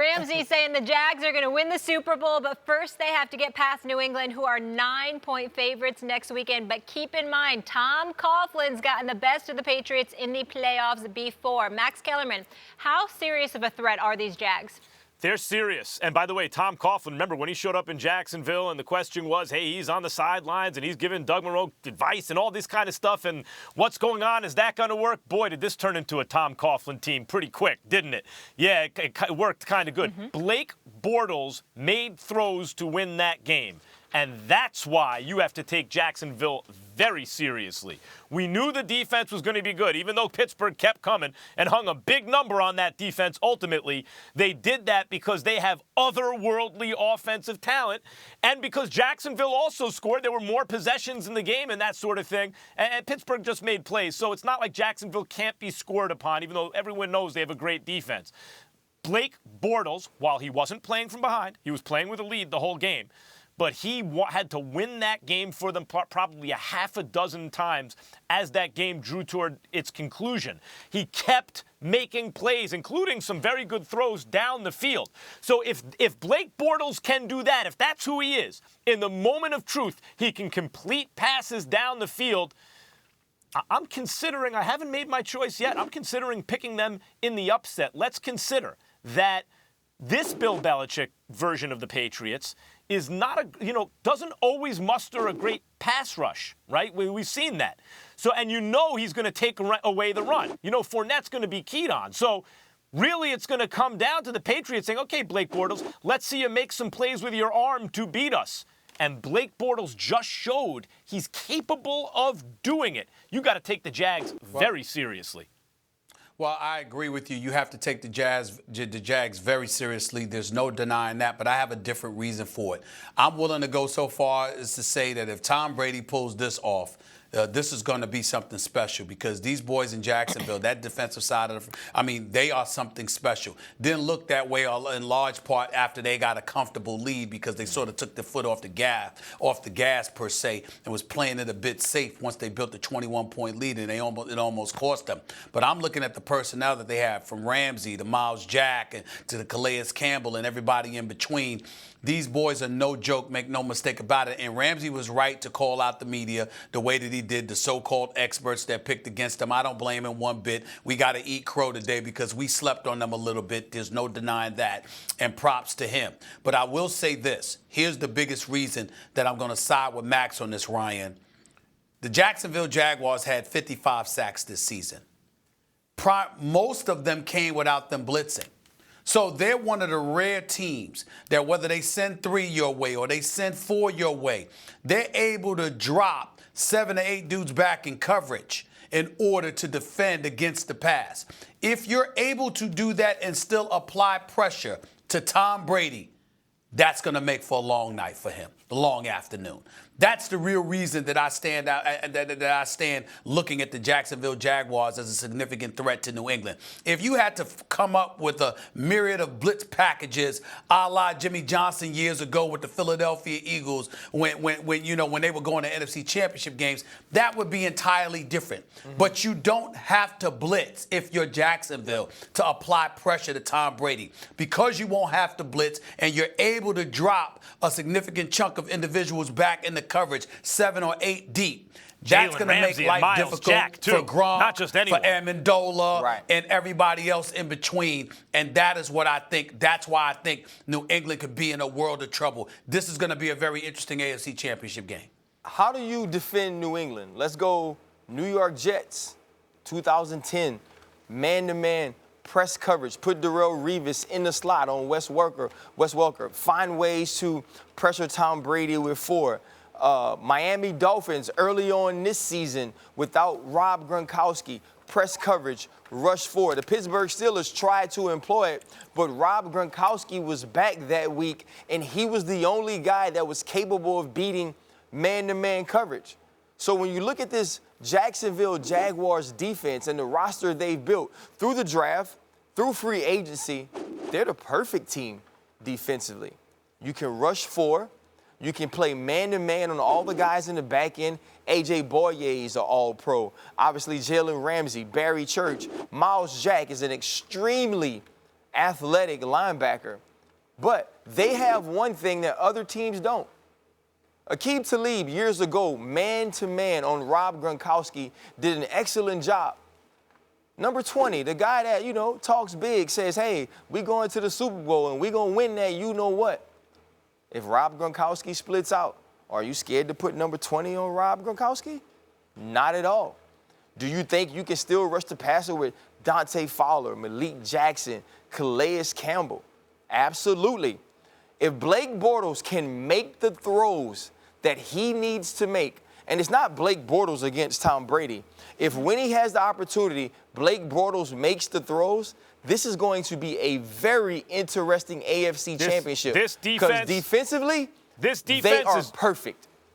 Ramsey saying the Jags are going to win the Super Bowl, but first they have to get past New England, who are 9-point favorites next weekend. But keep in mind, Tom Coughlin's gotten the best of the Patriots in the playoffs before. Max Kellerman, how serious of a threat are these Jags? They're serious. And by the way, Tom Coughlin, remember when he showed up in Jacksonville and the question was, hey, he's on the sidelines and he's giving Doug Monroe advice and all this kind of stuff and what's going on? Is that going to work? Boy, did this turn into a Tom Coughlin team pretty quick, didn't it? Yeah, it worked kind of good. Blake Bortles made throws to win that game. And that's why you have to take Jacksonville very seriously. We knew the defense was going to be good, even though Pittsburgh kept coming and hung a big number on that defense ultimately. They did that because they have otherworldly offensive talent and because Jacksonville also scored. There were more possessions in the game and that sort of thing. And Pittsburgh just made plays. So it's not like Jacksonville can't be scored upon, even though everyone knows they have a great defense. Blake Bortles, while he wasn't playing from behind, he was playing with a lead the whole game. But he had to win that game for them probably a half a dozen times as that game drew toward its conclusion. He kept making plays, including some very good throws down the field. So if Blake Bortles can do that, if that's who he is, in the moment of truth, he can complete passes down the field. I'm considering, I haven't made my choice yet, I'm considering picking them in the upset. Let's consider that this Bill Belichick version of the Patriots is not doesn't always muster a great pass rush, right? We've seen that. So, and he's going to take away the run. Fournette's going to be keyed on. So, really, it's going to come down to the Patriots saying, okay, Blake Bortles, let's see you make some plays with your arm to beat us. And Blake Bortles just showed he's capable of doing it. You got to take the Jags very seriously. Well, I agree with you. You have to take the Jags very seriously. There's no denying that, but I have a different reason for it. I'm willing to go so far as to say that if Tom Brady pulls this off, this is going to be something special because these boys in Jacksonville, that defensive side of they are something special. Didn't look that way in large part after they got a comfortable lead because they sort of took their foot off the gas per se, and was playing it a bit safe once they built the 21-point lead, and it almost cost them. But I'm looking at the personnel that they have, from Ramsey to Miles Jack and to the Calais Campbell and everybody in between. These boys are no joke, make no mistake about it. And Ramsey was right to call out the media the way that he did, the so-called experts that picked against him. I don't blame him one bit. We got to eat crow today because we slept on them a little bit. There's no denying that. And props to him. But I will say this. Here's the biggest reason that I'm going to side with Max on this, Ryan. The Jacksonville Jaguars had 55 sacks this season. Most of them came without them blitzing. So they're one of the rare teams that whether they send 3 your way or they send 4 your way, they're able to drop 7 to 8 dudes back in coverage in order to defend against the pass. If you're able to do that and still apply pressure to Tom Brady, that's going to make for a long night for him, the long afternoon. That's the real reason that I stand out, that I stand looking at the Jacksonville Jaguars as a significant threat to New England. If you had to come up with a myriad of blitz packages, a la Jimmy Johnson years ago with the Philadelphia Eagles, when they were going to NFC Championship games, that would be entirely different. But you don't have to blitz if you're Jacksonville to apply pressure to Tom Brady, because you won't have to blitz and you're able to drop a significant chunk of individuals back in the coverage 7 or 8 deep. That's going to make life difficult for Gronk, not just anyone, for Amendola, and everybody else in between. And that is what I think. That's why I think New England could be in a world of trouble. This is going to be a very interesting AFC Championship game. How do you defend New England? Let's go New York Jets, 2010, man-to-man press coverage. Put Darrelle Revis in the slot on Wes Welker. Find ways to pressure Tom Brady with 4. Miami Dolphins early on this season without Rob Gronkowski. Press coverage, rush 4. The Pittsburgh Steelers tried to employ it, but Rob Gronkowski was back that week, and he was the only guy that was capable of beating man-to-man coverage. So when you look at this Jacksonville Jaguars defense and the roster they've built through the draft, through free agency, they're the perfect team defensively. You can rush 4. You can play man-to-man on all the guys in the back end. A.J. Boye is an all-pro. Obviously, Jalen Ramsey, Barry Church. Miles Jack is an extremely athletic linebacker. But they have one thing that other teams don't. Aqib Talib, years ago, man-to-man on Rob Gronkowski, did an excellent job. Number 20, the guy that, you know, talks big, says, hey, we going to the Super Bowl and we going to win that you-know-what. If Rob Gronkowski splits out, are you scared to put number 20 on Rob Gronkowski? Not at all. Do you think you can still rush the passer with Dante Fowler, Malik Jackson, Calais Campbell? Absolutely. If Blake Bortles can make the throws that he needs to make, and it's not Blake Bortles against Tom Brady. If when he has the opportunity, Blake Bortles makes the throws, this is going to be a very interesting AFC Championship. This defense, because defensively, this defense they are is perfect.